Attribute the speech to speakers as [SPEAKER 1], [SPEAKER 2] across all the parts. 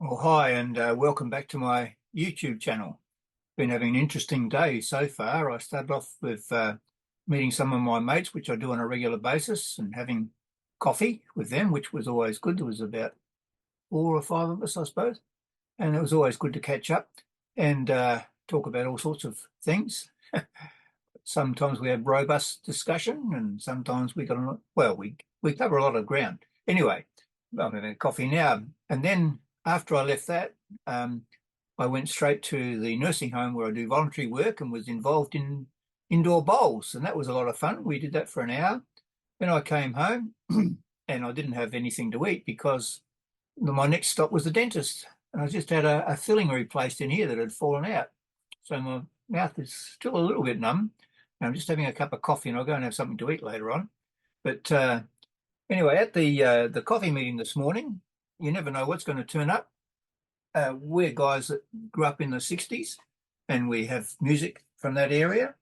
[SPEAKER 1] Well, hi, and welcome back to my YouTube channel. Been having an interesting day so far. I started off with meeting some of my mates, which I do on a regular basis, and having coffee with them, which was always good. There was about four or five of us, I suppose, and it was always good to catch up and talk about all sorts of things. Sometimes we have robust discussion, and sometimes we cover a lot of ground. Anyway, I'm having a coffee now, and then after I left that, I went straight to the nursing home where I do voluntary work and was involved in indoor bowls, and that was a lot of fun. We did that for an hour. Then I came home, and I didn't have anything to eat because my next stop was the dentist, and I just had a filling replaced in here that had fallen out, so my mouth is still a little bit numb. I'm just having a cup of coffee, and I'll go and have something to eat later on. But anyway, at the coffee meeting this morning, you never know what's going to turn up. We're guys that grew up in the 60s, and we have music from that era.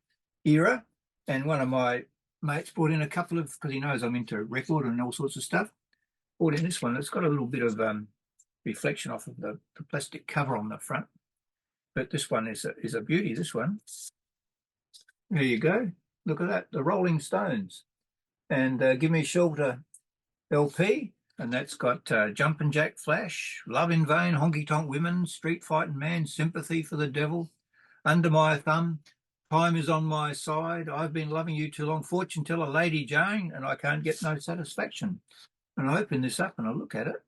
[SPEAKER 1] And one of my mates brought in a couple of, because he knows I'm into record and all sorts of stuff, brought in this one. It's got a little bit of reflection off of the plastic cover on the front. But this one is a beauty, this one. There you go. Look at that, the Rolling Stones. And Give Me Shelter LP. And that's got Jumpin' Jack Flash, Love in Vain, Honky Tonk Women, Street Fighting Man, Sympathy for the Devil, Under My Thumb, Time Is on My Side, I've Been Loving You Too Long, Fortune Teller, Lady Jane, and I Can't Get No Satisfaction. And I open this up and I look at it,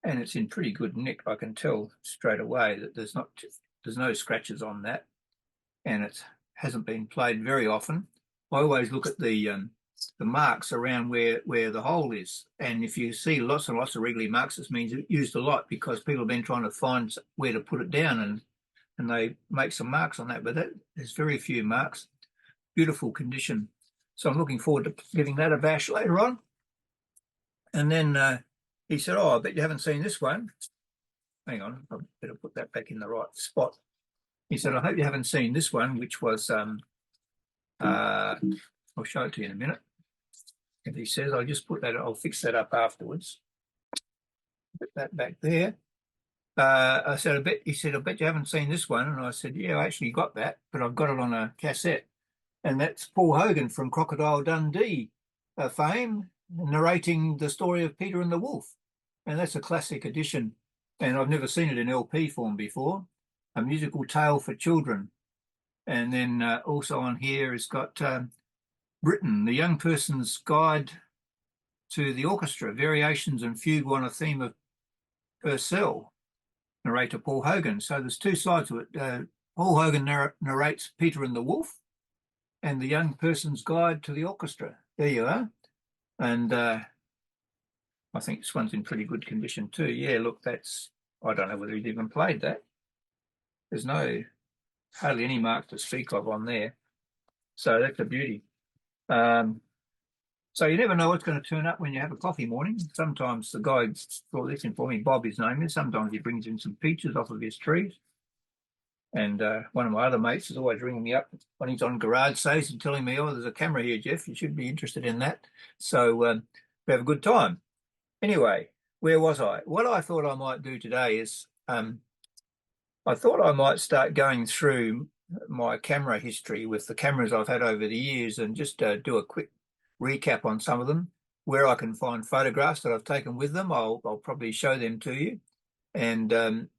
[SPEAKER 1] and it's in pretty good nick. I can tell straight away that there's no scratches on that, and it hasn't been played very often. I always look at the marks around where the hole is, and if you see lots and lots of wriggly marks, this means it's used a lot because people have been trying to find where to put it down, and they make some marks on that, but there's very few marks. Beautiful condition. So I'm looking forward to giving that a bash later on. And then he said, "Oh, I bet you haven't seen this one." Hang on, I better put that back in the right spot. He said, "I hope you haven't seen this one," which was I'll show it to you in a minute. And he says, I'll fix that up afterwards. Put that back there. I said, he said, "I bet you haven't seen this one." And I said, "Yeah, I actually got that, but I've got it on a cassette." And that's Paul Hogan from Crocodile Dundee fame, narrating the story of Peter and the Wolf. And that's a classic edition. And I've never seen it in LP form before. A musical tale for children. And then also on here it's got Britain, the Young Person's Guide to the Orchestra, Variations and Fugue on a Theme of Purcell, narrator Paul Hogan. So there's two sides to it. Paul Hogan narrates Peter and the Wolf, and the Young Person's Guide to the Orchestra. There you are. And I think this one's in pretty good condition too. Yeah, look, I don't know whether he'd even played that. There's hardly any mark to speak of on there. So that's a beauty. So you never know what's going to turn up when you have a coffee morning. Sometimes the guy brought this in for me, Bob his name is, sometimes he brings in some peaches off of his trees. And one of my other mates is always ringing me up when he's on garage sales and telling me, "Oh, there's a camera here, Jeff, you should be interested in that." So we have a good time. Anyway, where was I? What I thought I might do today is I thought I might start going through my camera history with the cameras I've had over the years and just do a quick recap on some of them. Where I can find photographs that I've taken with them, I'll probably show them to you. And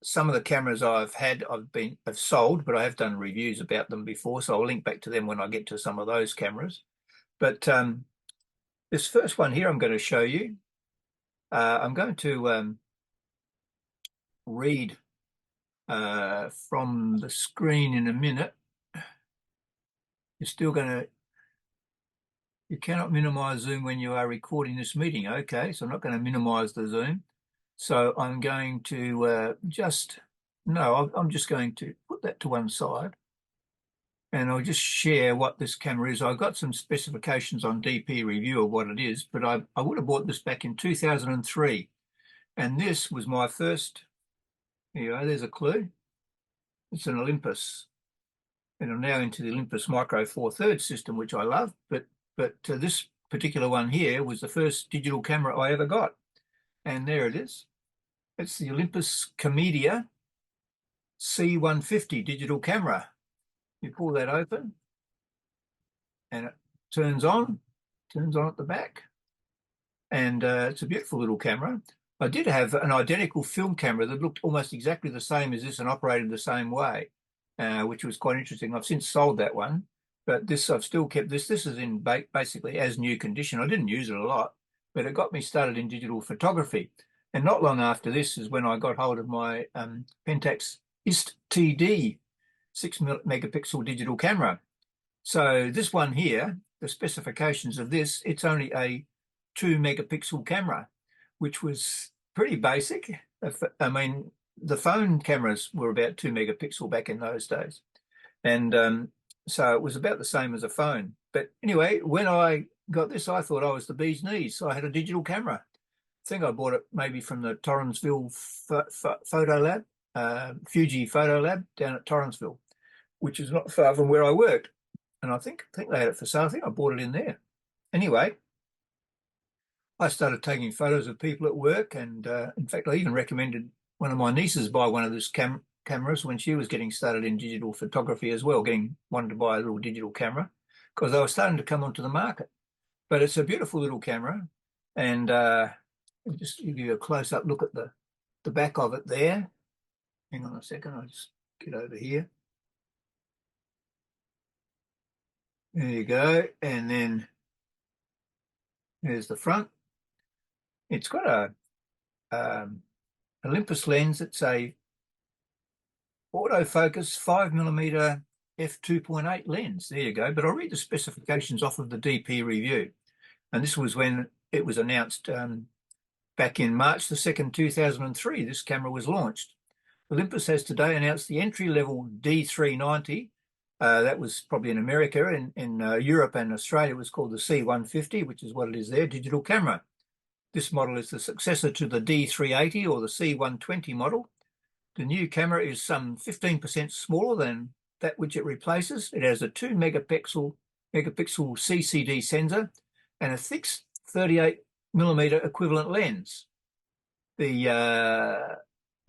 [SPEAKER 1] some of the cameras I've sold, but I have done reviews about them before, so I'll link back to them when I get to some of those cameras. But this first one here I'm going to show you, I'm going to read from the screen in a minute. You cannot minimize Zoom when you are recording this meeting. Okay, so I'm not going to minimize the Zoom. So I'm going to I'm just going to put that to one side, and I'll just share what this camera is. I've got some specifications on DP Review of what it is, but I would have bought this back in 2003. And this was my first, here you go, there's a clue. It's an Olympus. And I'm now into the Olympus Micro 4/3 system, which I love. But this particular one here was the first digital camera I ever got. and there it is. It's the Olympus CamediaC-150 digital camera. You pull that open and it turns on at the back. And it's a beautiful little camera. I did have an identical film camera that looked almost exactly the same as this and operated the same way, which was quite interesting. I've since sold that one, but this I've still kept this. This is in basically as new condition. I didn't use it a lot, but it got me started in digital photography. And not long after this is when I got hold of my Pentax TD 6 megapixel digital camera. So this one here, the specifications of this, it's only a 2 megapixel camera, which was pretty basic. I mean, the phone cameras were about 2 megapixel back in those days. And so it was about the same as a phone. But anyway, when I got this, I thought I was the bee's knees. So I had a digital camera. I think I bought it maybe from the Torrensville Photo Lab, Fuji Photo Lab down at Torrensville, which is not far from where I worked. And I think they had it for sale. I think I bought it in there. Anyway, I started taking photos of people at work, and in fact, I even recommended one of my nieces buy one of those cameras when she was getting started in digital photography as well, wanted to buy a little digital camera because they were starting to come onto the market. But it's a beautiful little camera, and I'll just give you a close-up look at the back of it there. Hang on a second, I'll just get over here. There you go, and then there's the front. It's got a Olympus lens. It's a autofocus 5mm f2.8 lens. There you go. But I'll read the specifications off of the DP review. And this was when it was announced back in March the 2nd, 2003. This camera was launched. Olympus has today announced the entry-level D390. That was probably in America. In Europe and Australia, it was called the C150, which is what it is there, digital camera. This model is the successor to the D380 or the C120 model. The new camera is some 15% smaller than that which it replaces. It has a 2 megapixel CCD sensor and a fixed 38mm equivalent lens. The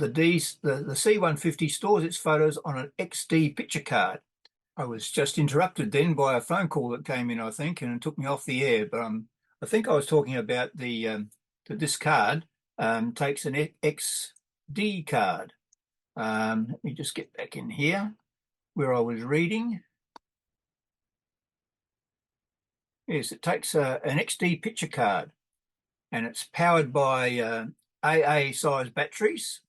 [SPEAKER 1] C150 stores its photos on an XD picture card. I was just interrupted then by a phone call that came in, I think, and it took me off the air. But I think I was talking about that this card takes an XD card. Let me just get back in here where I was reading. Yes, it takes an XD picture card, and it's powered by AA size batteries,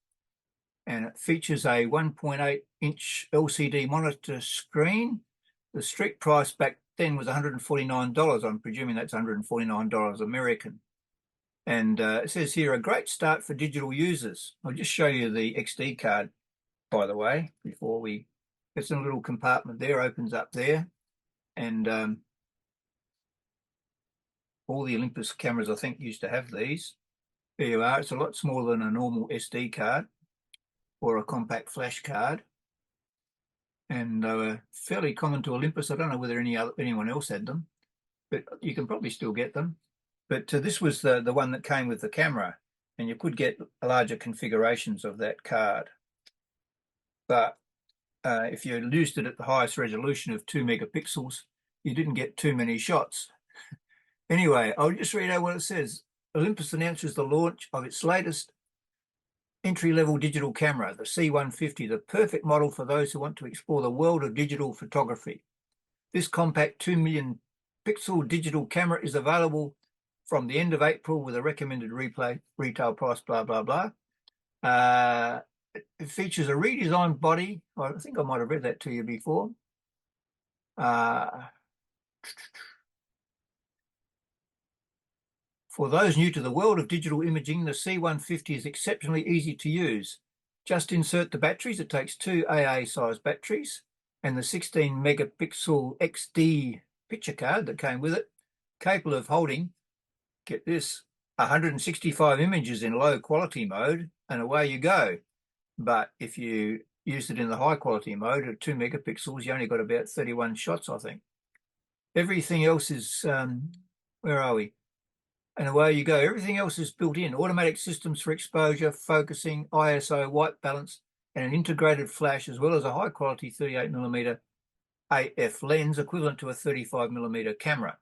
[SPEAKER 1] and it features a 1.8-inch LCD monitor screen. The street price back then was $149. I'm presuming that's $149 American. And it says here, a great start for digital users. I'll just show you the XD card, by the way, before we... It's in a little compartment there, opens up there. And all the Olympus cameras, I think, used to have these. There you are. It's a lot smaller than a normal SD card or a compact flash card. And they were fairly common to Olympus. I don't know whether anyone else had them, but you can probably still get them. But this was the one that came with the camera, and you could get larger configurations of that card. But if you used it at the highest resolution of 2 megapixels, you didn't get too many shots. Anyway, I'll just read out what it says. Olympus announces the launch of its latest entry-level digital camera, the C150, the perfect model for those who want to explore the world of digital photography. This compact 2 million pixel digital camera is available from the end of April with a recommended retail price, blah, blah, blah. It features a redesigned body. I think I might have read that to you before. For those new to the world of digital imaging, the C150 is exceptionally easy to use. Just insert the batteries. It takes 2 AA size batteries and the 16 megapixel XD picture card that came with it, capable of holding, get this, 165 images in low quality mode, and away you go. But if you used it in the high quality mode at 2 megapixels, you only got about 31 shots, I think. Everything else is, where are we? and away you go. Everything else is built in. Automatic systems for exposure, focusing, ISO, white balance, and an integrated flash, as well as a high-quality 38mm AF lens equivalent to a 35mm camera.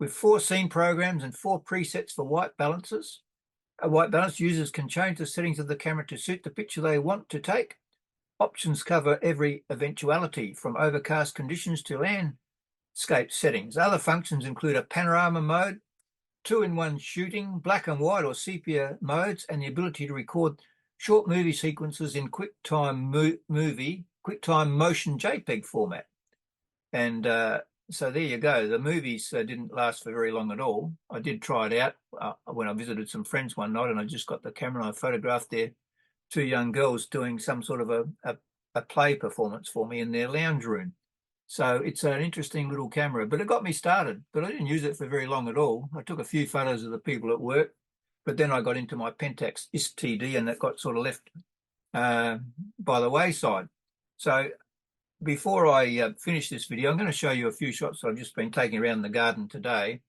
[SPEAKER 1] With 4 scene programs and 4 presets for white balances. A white balance, users can change the settings of the camera to suit the picture they want to take. Options cover every eventuality, from overcast conditions to landscape settings. Other functions include a panorama mode, 2-in-1 shooting, black and white or sepia modes, and the ability to record short movie sequences in QuickTime motion JPEG format. And so there you go. The movies didn't last for very long at all. I did try it out when I visited some friends one night, and I just got the camera and I photographed their 2 young girls doing some sort of a play performance for me in their lounge room. So it's an interesting little camera, but it got me started. But I didn't use it for very long at all. I took a few photos of the people at work, but then I got into my Pentax TD, and that got sort of left by the wayside. So before I finish this video, I'm going to show you a few shots I've just been taking around the garden today.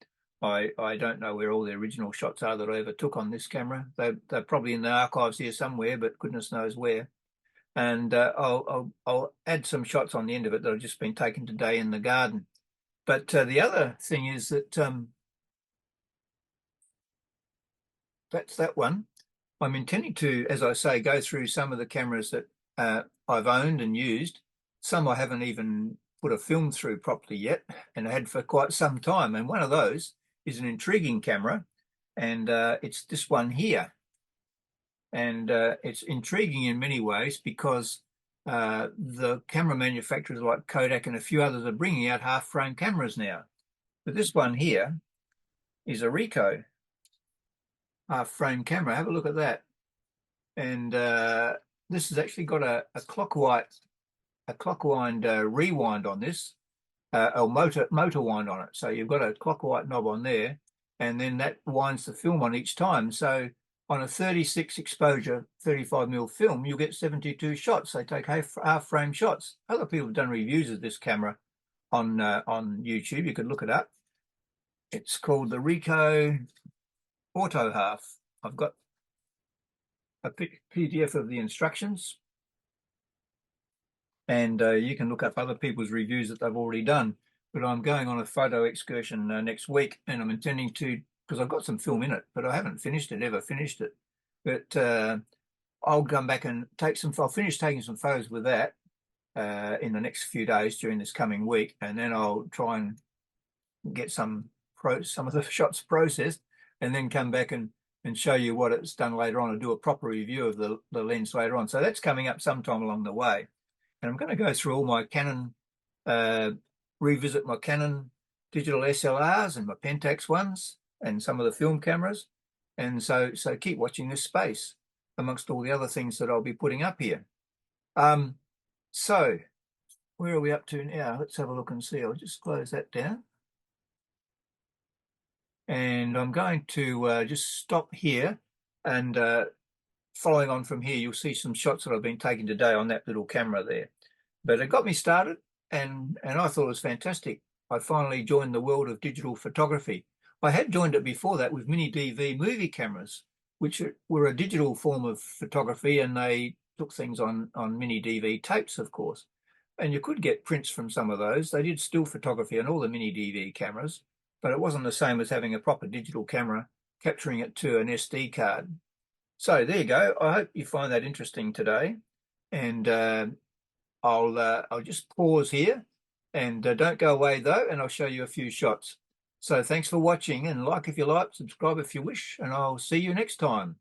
[SPEAKER 1] I don't know where all the original shots are that I ever took on this camera. They're probably in the archives here somewhere, but goodness knows where. And I'll add some shots on the end of it that have just been taken today in the garden. But the other thing is that that's that one. I'm intending to, as I say, go through some of the cameras that I've owned and used. Some I haven't even put a film through properly yet, and I had for quite some time. And one of those is an intriguing camera, and it's this one here. And it's intriguing in many ways because the camera manufacturers like Kodak and a few others are bringing out half-frame cameras now. But this one here is a Ricoh half-frame camera. Have a look at that. And this has actually got a clockwise rewind on this, or motor wind on it. So you've got a clockwise knob on there, and then that winds the film on each time. So on a 36 exposure 35mm film, you'll get 72 shots. They take half frame shots. Other people have done reviews of this camera on YouTube. You could look it up. It's called the Ricoh Auto Half. I've got a PDF of the instructions, and you can look up other people's reviews that they've already done. But I'm going on a photo excursion next week, and I'm intending to, because I've got some film in it, but I haven't ever finished it. But I'll come back and I'll finish taking some photos with that in the next few days during this coming week, and then I'll try and get some of the shots processed, and then come back and show you what it's done later on, and do a proper review of the lens later on. So that's coming up sometime along the way. And I'm going to go through all my Canon, revisit my Canon digital SLRs and my Pentax ones and some of the film cameras. And so keep watching this space amongst all the other things that I'll be putting up here. So where are we up to now? Let's have a look and see. I'll just close that down. And I'm going to just stop here, and following on from here, you'll see some shots that I've been taking today on that little camera there. But it got me started, and I thought it was fantastic. I finally joined the world of digital photography. I had joined it before that with mini DV movie cameras, which were a digital form of photography, and they took things on mini DV tapes, of course. And you could get prints from some of those. They did still photography on all the mini DV cameras, but it wasn't the same as having a proper digital camera capturing it to an SD card. So there you go. I hope you find that interesting today. And I'll just pause here, and don't go away though, and I'll show you a few shots. So thanks for watching, and like if you like, subscribe if you wish, and I'll see you next time.